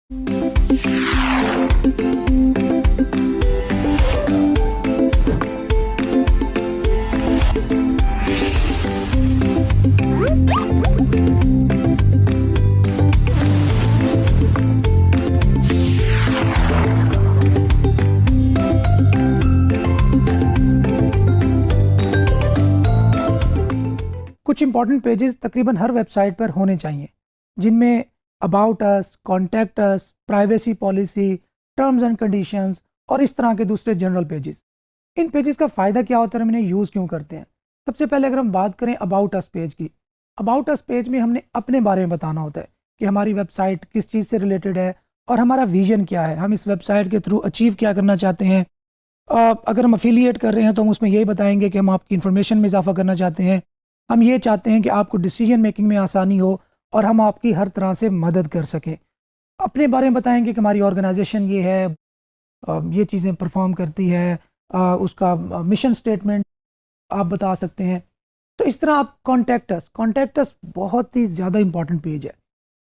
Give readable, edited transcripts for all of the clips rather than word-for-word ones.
कुछ important pages तकरीबन हर website पर होने चाहिए, जिनमें about us, contact us, privacy policy, terms and conditions और इस तरह के दूसरे जनरल पेजेस। इन पेजेस का फ़ायदा क्या होता है, हम इन्हें यूज़ क्यों करते हैं? सबसे पहले अगर हम बात करें अबाउट अस पेज की, अबाउट अस पेज में हमने अपने बारे में बताना होता है कि हमारी वेबसाइट किस चीज़ से रिलेटेड है और हमारा विजन क्या है, हम इस वेबसाइट के थ्रू अचीव क्या करना चाहते हैं। अगर हम अफिलिएट कर रहे हैं तो हम उसमें यही बताएंगे कि हम आपकी इन्फॉर्मेशन में इजाफा करना चाहते हैं, हम ये चाहते हैं कि आपको डिसीजन मेकिंग में आसानी हो और हम आपकी हर तरह से मदद कर सकें। अपने बारे में बताएंगे कि हमारी ऑर्गेनाइजेशन ये है, ये चीज़ें परफॉर्म करती है, उसका मिशन स्टेटमेंट आप बता सकते हैं। तो इस तरह आप कॉन्टैक्ट अस बहुत ही ज़्यादा इंपॉर्टेंट पेज है।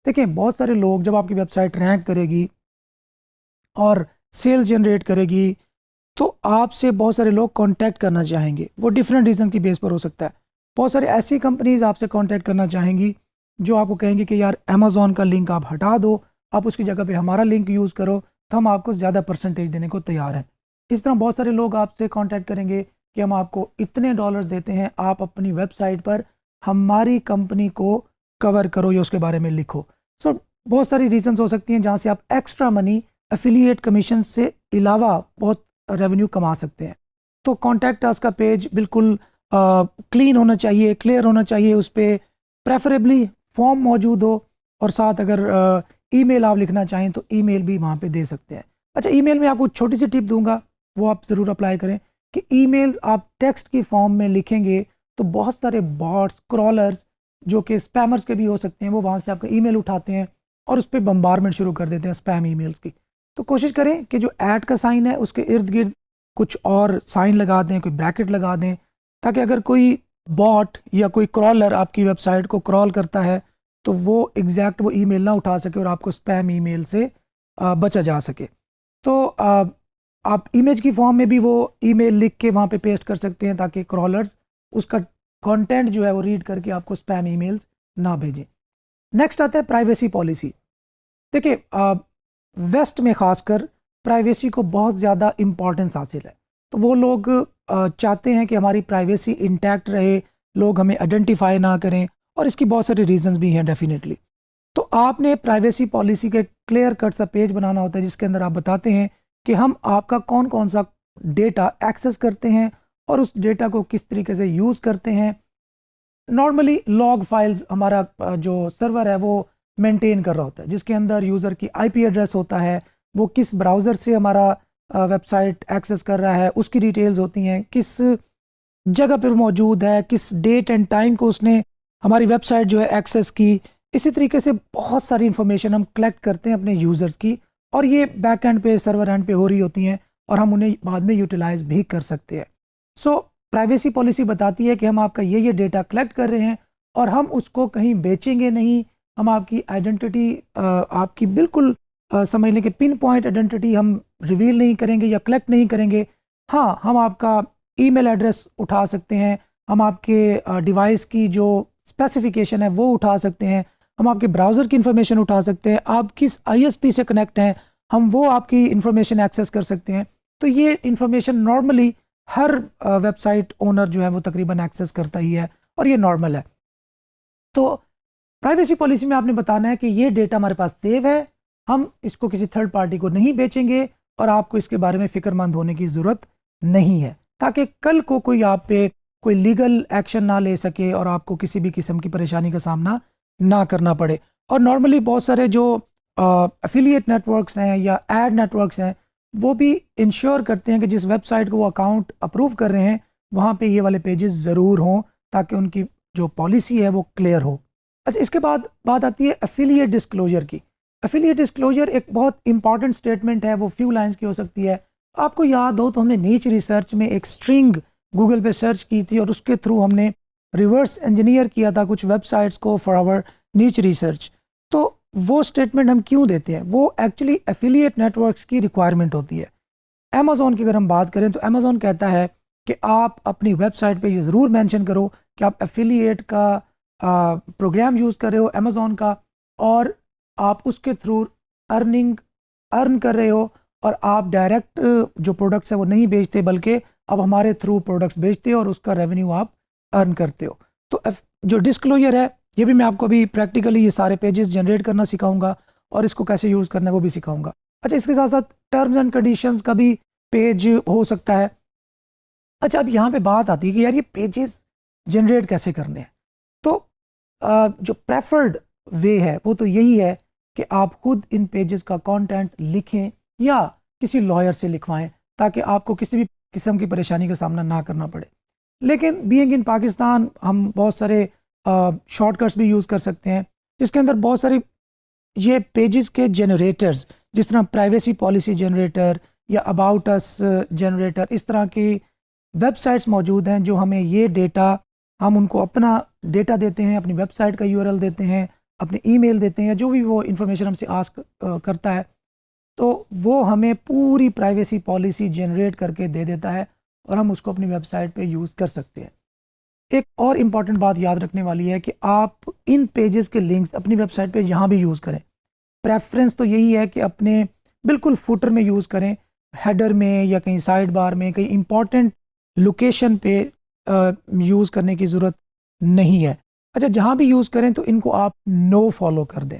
देखें, बहुत सारे लोग, जब आपकी वेबसाइट रैंक करेगी और सेल जनरेट करेगी तो आपसे बहुत सारे लोग कांटेक्ट करना चाहेंगे। वो डिफरेंट रीज़न की बेस पर हो सकता है। बहुत सारी ऐसी कंपनीज आपसे कांटेक्ट करना चाहेंगी जो आपको कहेंगे कि यार अमेज़ॉन का लिंक आप हटा दो, आप उसकी जगह पे हमारा लिंक यूज़ करो, तो हम आपको ज़्यादा परसेंटेज देने को तैयार हैं। इस तरह बहुत सारे लोग आपसे कांटेक्ट करेंगे कि हम आपको इतने डॉलर देते हैं, आप अपनी वेबसाइट पर हमारी कंपनी को कवर करो या उसके बारे में लिखो। सो बहुत सारी रीजंस हो सकती हैं जहाँ से आप एक्स्ट्रा मनी एफिलिएट कमीशन से अलावा बहुत रेवेन्यू कमा सकते हैं। तो कॉन्टैक्ट अस का पेज बिल्कुल क्लीन होना चाहिए, क्लियर होना चाहिए, उस पर प्रेफरेबली फॉर्म मौजूद हो और साथ अगर ईमेल आप लिखना चाहें तो ईमेल भी वहाँ पे दे सकते हैं। अच्छा, ईमेल में आपको छोटी सी टिप दूंगा, वो आप ज़रूर अप्लाई करें कि ईमेल्स आप टेक्स्ट की फॉर्म में लिखेंगे तो बहुत सारे बॉट्स, क्रॉलर्स जो कि स्पैमर्स के भी हो सकते हैं, वो वहाँ से आपका ईमेल उठाते हैं और उस पर बम्बारमेंट शुरू कर देते हैं स्पैम ईमेल्स की। तो कोशिश करें कि जो ऐड का साइन है उसके इर्द गिर्द कुछ और साइन लगा दें, कोई ब्रैकेट लगा दें, ताकि अगर कोई बॉट या कोई क्रॉलर आपकी वेबसाइट को क्रॉल करता है तो वो एग्जैक्ट वो ईमेल ना उठा सके और आपको स्पैम ईमेल से बचा जा सके। तो आप इमेज की फॉर्म में भी वो ईमेल लिख के वहाँ पे पेस्ट कर सकते हैं ताकि क्रॉलर्स उसका कंटेंट जो है वो रीड करके आपको स्पैम ईमेल्स ना भेजें। नेक्स्ट आता है प्राइवेसी पॉलिसी। देखिए, वेस्ट में खासकर प्राइवेसी को बहुत ज़्यादा इम्पोर्टेंस हासिल है। तो वो लोग चाहते हैं कि हमारी प्राइवेसी इंटैक्ट रहे, लोग हमें आइडेंटिफाई ना करें, और इसकी बहुत सारी रीजंस भी हैं डेफिनेटली। तो आपने प्राइवेसी पॉलिसी के क्लियर कट सा पेज बनाना होता है जिसके अंदर आप बताते हैं कि हम आपका कौन कौन सा डेटा एक्सेस करते हैं और उस डेटा को किस तरीके से यूज़ करते हैं। नॉर्मली लॉग फाइल्स हमारा जो सर्वर है वो मेंटेन कर रहा होता है, जिसके अंदर यूज़र की आईपी एड्रेस होता है, वो किस ब्राउज़र से हमारा वेबसाइट एक्सेस कर रहा है उसकी डिटेल्स होती हैं, किस जगह पर मौजूद है, किस डेट एंड टाइम को उसने हमारी वेबसाइट जो है एक्सेस की। इसी तरीके से बहुत सारी इंफॉर्मेशन हम कलेक्ट करते हैं अपने यूज़र्स की, और ये बैक एंड पे, सर्वर एंड पे हो रही होती हैं और हम उन्हें बाद में यूटिलाइज भी कर सकते हैं। सो प्राइवेसी पॉलिसी बताती है कि हम आपका ये डेटा कलेक्ट कर रहे हैं और हम उसको कहीं बेचेंगे नहीं, हम आपकी आइडेंटिटी, आपकी बिल्कुल समझ लें कि पिन पॉइंट आइडेंटिटी हम रिवील नहीं करेंगे या कलेक्ट नहीं करेंगे। हाँ, हम आपका ईमेल एड्रेस उठा सकते हैं, हम आपके डिवाइस की जो स्पेसिफिकेशन है वो उठा सकते हैं, हम आपके ब्राउज़र की इंफॉर्मेशन उठा सकते हैं, आप किस आईएसपी से कनेक्ट हैं हम वो आपकी इंफॉर्मेशन एक्सेस कर सकते हैं। तो ये इंफॉर्मेशन नॉर्मली हर वेबसाइट ओनर जो है वो तकरीबन एक्सेस करता ही है और ये नॉर्मल है। तो प्राइवेसी पॉलिसी में आपने बताना है कि ये डेटा हमारे पास सेव है, हम इसको किसी थर्ड पार्टी को नहीं बेचेंगे और आपको इसके बारे में फ़िक्रमंद होने की ज़रूरत नहीं है, ताकि कल को कोई आप पे कोई लीगल एक्शन ना ले सके और आपको किसी भी किस्म की परेशानी का सामना ना करना पड़े। और नॉर्मली बहुत सारे जो एफिलिएट नेटवर्क्स हैं या एड नेटवर्क्स हैं वो भी इंश्योर करते हैं कि जिस वेबसाइट को वो अकाउंट अप्रूव कर रहे हैं वहाँ पे ये वाले पेजेस ज़रूर हों ताकि उनकी जो पॉलिसी है वो क्लियर हो। अच्छा, इसके बाद बात आती है एफिलिएट डिस्क्लोजर की। एफिलिएट डिस्क्लोजर एक बहुत इंपॉर्टेंट स्टेटमेंट है, वो फ्यू लाइंस की हो सकती है। आपको याद हो तो हमने नीच रिसर्च में एक स्ट्रिंग गूगल पे सर्च की थी और उसके थ्रू हमने रिवर्स इंजीनियर किया था कुछ वेबसाइट्स को फॉर आवर नीच रिसर्च। तो वो स्टेटमेंट हम क्यों देते हैं? वो एक्चुअली एफिलिएट नेटवर्क्स की रिक्वायरमेंट होती है। अमेज़ॉन की अगर हम बात करें तो अमेज़ॉन कहता है कि आप अपनी वेबसाइट पे ये ज़रूर मेंशन करो कि आप एफिलिएट का प्रोग्राम यूज़ कर रहे हो अमेज़ॉन का, और आप उसके थ्रू अर्न कर रहे हो, और आप डायरेक्ट जो प्रोडक्ट्स है वो नहीं बेचते, बल्कि आप हमारे थ्रू प्रोडक्ट्स बेचते हो और उसका रेवेन्यू आप अर्न करते हो। तो जो डिस्क्लोजर है, ये भी मैं आपको अभी प्रैक्टिकली ये सारे पेजेस जनरेट करना सिखाऊंगा और इसको कैसे यूज़ करना है वो भी सिखाऊंगा। अच्छा, इसके साथ साथ टर्म्स एंड कंडीशंस का भी पेज हो सकता है। अच्छा, अब यहाँ पे बात आती है कि यार ये पेजेस जनरेट कैसे करने हैं। तो जो प्रेफर्ड वे है वो तो यही है कि आप खुद इन पेजेस का कंटेंट लिखें या किसी लॉयर से लिखवाएं, ताकि आपको किसी भी किस्म की परेशानी का सामना ना करना पड़े। लेकिन बीइंग इन पाकिस्तान हम बहुत सारे शॉर्टकट्स भी यूज़ कर सकते हैं, जिसके अंदर बहुत सारे ये पेजेस के जनरेटर्स, जिस तरह प्राइवेसी पॉलिसी जनरेटर या अबाउट अस जनरेटर, इस तरह की वेबसाइट्स मौजूद हैं जो हमें ये डेटा, हम उनको अपना डेटा देते हैं, अपनी वेबसाइट का यूआरएल देते हैं, अपने ईमेल देते हैं, जो भी वो इन्फॉर्मेशन हमसे आस्क करता है, तो वो हमें पूरी प्राइवेसी पॉलिसी जनरेट करके दे देता है और हम उसको अपनी वेबसाइट पे यूज़ कर सकते हैं। एक और इम्पॉर्टेंट बात याद रखने वाली है कि आप इन पेजेस के लिंक्स अपनी वेबसाइट पे यहाँ भी यूज़ करें। प्रेफरेंस तो यही है कि अपने बिल्कुल फुटर में यूज़ करें, हेडर में या कहीं साइड बार में, कहीं इंपॉर्टेंट लोकेशन पे यूज़ करने की ज़रूरत नहीं है। अच्छा, जहाँ भी यूज़ करें तो इनको आप नो फॉलो कर दें।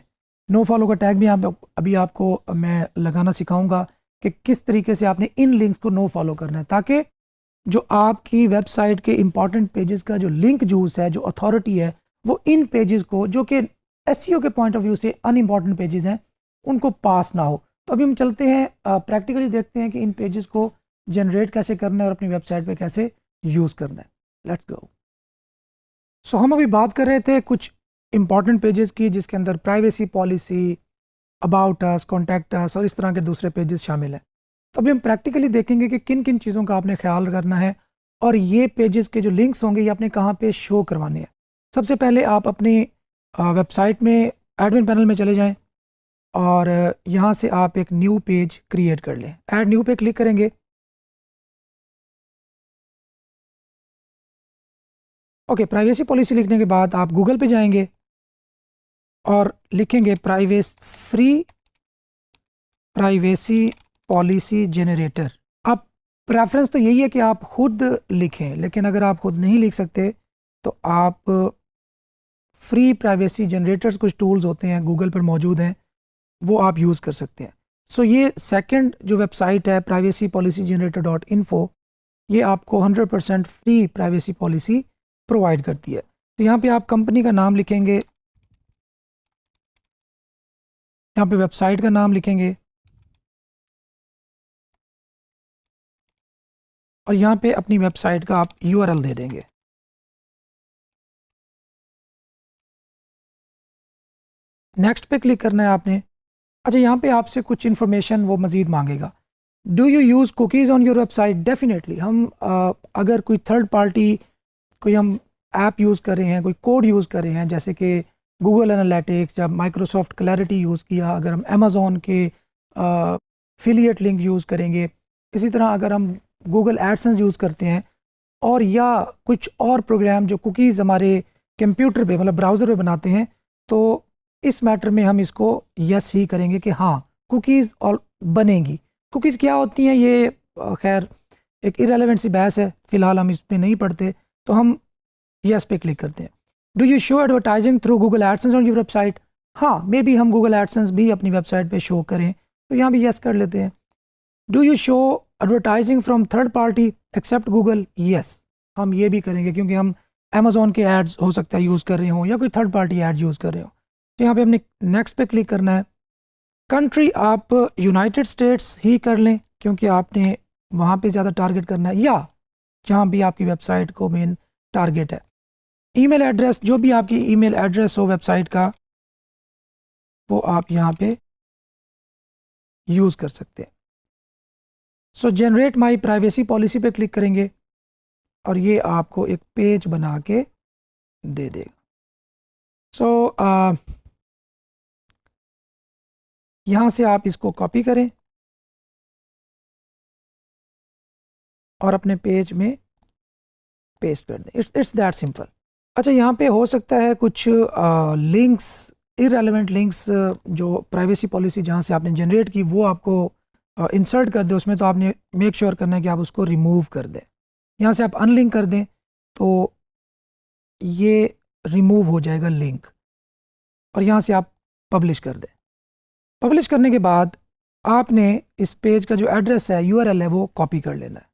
नो फॉलो का टैग भी अभी आपको मैं लगाना सिखाऊंगा कि किस तरीके से आपने इन लिंक्स को नो फॉलो करना है, ताकि जो आपकी वेबसाइट के इंपॉर्टेंट पेजेस का जो लिंक जूस है, जो अथॉरिटी है, वो इन पेजेस को, जो कि एसईओ के पॉइंट ऑफ व्यू से अनइम्पॉर्टेंट पेजेस हैं, उनको पास ना हो। तो अभी हम चलते हैं, प्रैक्टिकली देखते हैं कि इन पेजेस को जनरेट कैसे करना है और अपनी वेबसाइट पे कैसे यूज़ करना है। Let's go. सो हम अभी बात कर रहे थे कुछ इंपॉर्टेंट पेजेस की, जिसके अंदर privacy policy, about us, contact us और इस तरह के दूसरे पेजेस शामिल हैं। तो अभी हम प्रैक्टिकली देखेंगे कि किन किन चीज़ों का आपने ख्याल करना है और ये पेजेस के जो लिंक्स होंगे ये आपने कहाँ पे शो करवाने हैं। सबसे पहले आप अपनी वेबसाइट में एडमिन पैनल में चले जाएं और यहाँ से आप एक न्यू पेज क्रिएट कर लें। ऐड न्यू पे क्लिक करेंगे। ओके, प्राइवेसी पॉलिसी लिखने के बाद आप गूगल पे जाएंगे और लिखेंगे प्राइवेसी पॉलिसी जनरेटर। अब प्रेफरेंस तो यही है कि आप खुद लिखें, लेकिन अगर आप खुद नहीं लिख सकते तो आप फ्री प्राइवेसी जनरेटर्स कुछ टूल्स होते हैं गूगल पर मौजूद हैं, वो आप यूज़ कर सकते हैं। सो ये सेकंड जो वेबसाइट है प्राइवेसी पॉलिसी जनरेटर .info, ये आपको 100% फ्री प्राइवेसी पॉलिसी प्रोवाइड करती है। तो यहाँ पे आप कंपनी का नाम लिखेंगे, यहाँ पे वेबसाइट का नाम लिखेंगे और यहाँ पे अपनी वेबसाइट का आप यूआरएल दे देंगे। नेक्स्ट पे क्लिक करना है आपने। अच्छा, यहाँ पे आपसे कुछ इन्फॉर्मेशन वो मज़ीद मांगेगा। Do you use cookies on your website? Definitely. हम अगर कोई थर्ड पार्टी, कोई हम ऐप यूज़ कर रहे हैं, कोई कोड यूज़ कर रहे हैं, जैसे कि गूगल एनालिटिक्स या माइक्रोसॉफ्ट क्लैरिटी यूज़ किया, अगर हम अमेज़ॉन के एफिलिएट लिंक यूज़ करेंगे, इसी तरह अगर हम गूगल एडसेंस यूज़ करते हैं, और या कुछ और प्रोग्राम जो कुकीज़ हमारे कंप्यूटर पे, मतलब ब्राउज़र पे बनाते हैं, तो इस मैटर में हम इसको यस ही करेंगे कि हाँ, कुकीज़ और बनेंगी। कुकीज़ क्या होती हैं ये खैर एक इरेलेवेंट सी बहस है, फ़िलहाल हम इस पर नहीं पढ़ते, तो हम यस पे क्लिक करते हैं। Do you show advertising through Google AdSense on your website? हाँ, मे बी हम गूगल एडसेंस भी अपनी वेबसाइट पे शो करें, तो यहाँ भी यस कर लेते हैं। Do you show advertising from third party except Google? Yes, हम ये भी करेंगे, क्योंकि हम अमेज़ॉन के एड्स हो सकता है यूज़ कर रहे हों या कोई थर्ड पार्टी एड्स यूज़ कर रहे हो। तो यहाँ पे हमने नेक्स्ट पे क्लिक करना है। कंट्री आप यूनाइटेड स्टेट्स ही कर लें, क्योंकि आपने वहाँ पे ज़्यादा टारगेट करना है, या जहाँ भी आपकी वेबसाइट को मेन टारगेट है। ईमेल एड्रेस, जो भी आपकी ईमेल एड्रेस हो वेबसाइट का, वो आप यहाँ पे यूज़ कर सकते हैं। सो जनरेट माई प्राइवेसी पॉलिसी पे क्लिक करेंगे और ये आपको एक पेज बना के दे देगा। सो यहाँ से आप इसको कॉपी करें और अपने पेज में पेस्ट कर दें। It's that simple. अच्छा, यहाँ पे हो सकता है कुछ लिंक्स, इररेलेवेंट लिंक्स जो प्राइवेसी पॉलिसी जहाँ से आपने जनरेट की वो आपको इंसर्ट कर दे उसमें, तो आपने मेक श्योर करना है कि आप उसको रिमूव कर दें। यहाँ से आप अनलिंक कर दें तो ये रिमूव हो जाएगा लिंक, और यहाँ से आप पब्लिश कर दें। पब्लिश करने के बाद आपने इस पेज का जो एड्रेस है, यूआरएल है, वो कॉपी कर लेना है।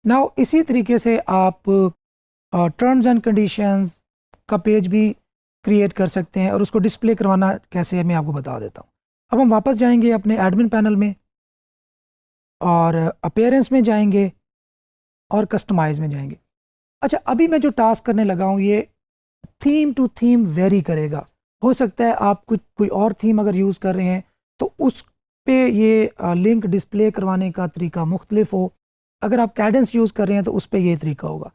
नाउ इसी तरीके से आप टर्म्स एंड कंडीशंस का पेज भी क्रिएट कर सकते हैं, और उसको डिस्प्ले करवाना कैसे है मैं आपको बता देता हूँ। अब हम वापस जाएंगे अपने एडमिन पैनल में और अपीयरेंस में जाएंगे और कस्टमाइज में जाएंगे। अच्छा, अभी मैं जो टास्क करने लगा हूँ ये थीम टू थीम वेरी करेगा। हो सकता है आप कोई और थीम अगर यूज़ कर रहे हैं तो उस पे ये लिंक डिस्प्ले करवाने का तरीका मुख्तलिफ हो। अगर आप कैडेंस यूज़ कर रहे हैं तो उस पर ये तरीका होगा।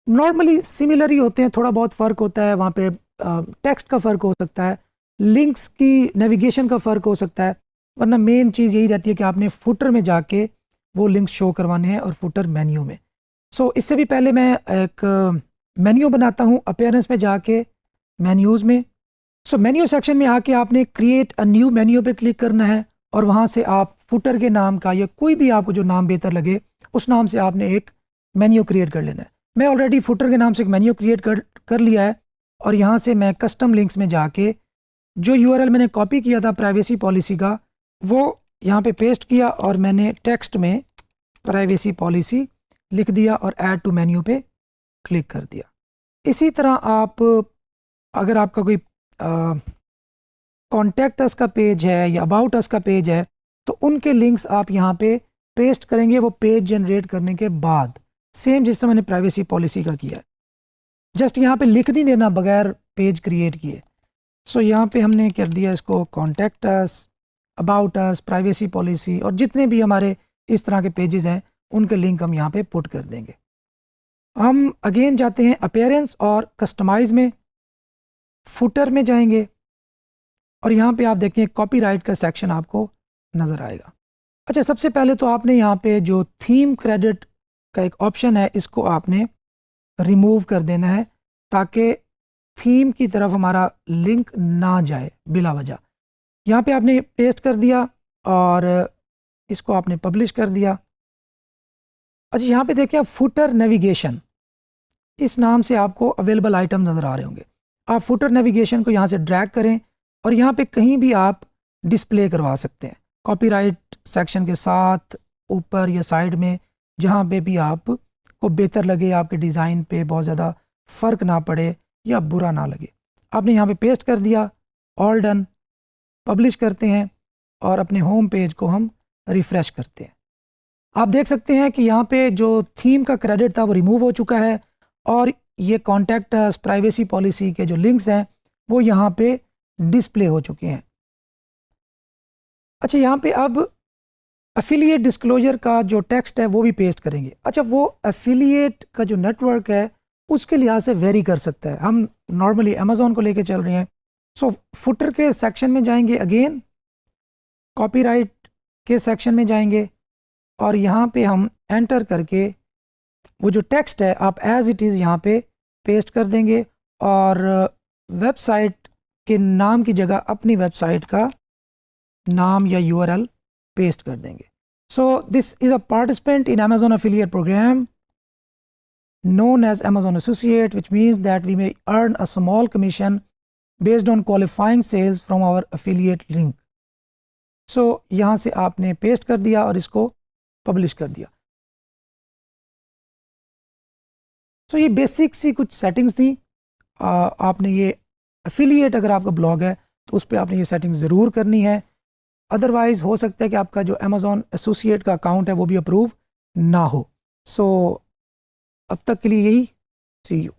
नॉर्मली सिमिलर ही होते हैं, थोड़ा बहुत फ़र्क होता है, वहाँ पे टेक्स्ट का फ़र्क हो सकता है, लिंक्स की नेविगेशन का फ़र्क हो सकता है, वरना मेन चीज़ यही रहती है कि आपने फुटर में जाके वो लिंक शो करवाने हैं और फुटर मेन्यू में। सो इससे भी पहले मैं एक मेन्यू बनाता हूँ अपीयरेंस में जाके, मेन्यूज़ में। सो मेन्यू सेक्शन में आके आपने क्रिएट अ न्यू मेन्यू पे क्लिक करना है, और वहाँ से आप फुटर के नाम का या कोई भी आपको जो नाम बेहतर लगे उस नाम से आपने एक मेन्यू क्रिएट कर लेना है। मैं ऑलरेडी फुटर के नाम से एक मेन्यू क्रिएट कर लिया है, और यहाँ से मैं कस्टम लिंक्स में जाके जो यूआरएल मैंने कॉपी किया था प्राइवेसी पॉलिसी का वो यहाँ पे पेस्ट किया, और मैंने टेक्स्ट में प्राइवेसी पॉलिसी लिख दिया और ऐड टू मेन्यू पे क्लिक कर दिया। इसी तरह आप अगर आपका कोई कॉन्टैक्ट अस का पेज है या अबाउट अस का पेज है तो उनके लिंक्स आप यहाँ पे पेस्ट करेंगे वो पेज जनरेट करने के बाद, सेम जिस तरह मैंने प्राइवेसी पॉलिसी का किया है। जस्ट यहाँ पे लिख नहीं देना बगैर पेज क्रिएट किए। सो यहाँ पे हमने कर दिया इसको contact us, about us, privacy policy, और जितने भी हमारे इस तरह के पेजेस हैं उनके लिंक हम यहाँ पे पुट कर देंगे। हम अगेन जाते हैं अपीयरेंस और कस्टमाइज में, फुटर में जाएंगे और यहाँ पे आप देखें कॉपीराइट का सेक्शन आपको नज़र आएगा। अच्छा, सबसे पहले तो आपने यहाँ पे जो थीम क्रेडिट का एक ऑप्शन है इसको आपने रिमूव कर देना है ताकि थीम की तरफ हमारा लिंक ना जाए बिला वजह। यहाँ पे आपने पेस्ट कर दिया और इसको आपने पब्लिश कर दिया। अच्छा, यहाँ पे देखिए आप फुटर नेविगेशन इस नाम से आपको अवेलेबल आइटम नज़र आ रहे होंगे। आप फुटर नेविगेशन को यहाँ से ड्रैग करें और यहाँ पे कहीं भी आप डिस्प्ले करवा सकते हैं, कॉपीराइट सेक्शन के साथ, ऊपर या साइड में, जहाँ पे भी आप को बेहतर लगे, आपके डिज़ाइन पे बहुत ज़्यादा फ़र्क ना पड़े या बुरा ना लगे। आपने यहाँ पे पेस्ट कर दिया, ऑल डन, पब्लिश करते हैं और अपने होम पेज को हम रिफ़्रेश करते हैं। आप देख सकते हैं कि यहाँ पे जो थीम का क्रेडिट था वो रिमूव हो चुका है और ये कॉन्टैक्ट अस, प्राइवेसी पॉलिसी के जो लिंक्स हैं वो यहाँ पे डिस्प्ले हो चुके हैं। अच्छा, यहाँ पे अब एफिलिएट डिस्क्लोजर का जो टेक्स्ट है वो भी पेस्ट करेंगे। अच्छा, वो एफिलिएट का जो नेटवर्क है उसके लिहाज से वेरी कर सकता है। हम नॉर्मली अमेज़ॉन को लेके चल रहे हैं। सो फुटर के सेक्शन में जाएंगे, अगेन कॉपीराइट के सेक्शन में जाएंगे और यहाँ पे हम एंटर करके वो जो टेक्स्ट है आप एज इट इज़ यहाँ पे पेस्ट कर देंगे और वेबसाइट के नाम की जगह अपनी वेबसाइट का नाम या यूआरएल पेस्ट कर देंगे। So this is a participant in Amazon affiliate program known as Amazon Associate, which means that we may earn a small commission based on qualifying sales from our affiliate link. So यहाँ से आपने paste कर दिया और इसको publish कर दिया। सो ये बेसिक सी कुछ सेटिंग्स थी। आपने ये एफिलिएट अगर आपका ब्लॉग है तो उस पर आपने ये सेटिंग ज़रूर करनी है, अदरवाइज़ हो सकता है कि आपका जो Amazon एसोसिएट का अकाउंट है वो भी अप्रूव ना हो। सो अब तक के लिए यही, सी यू।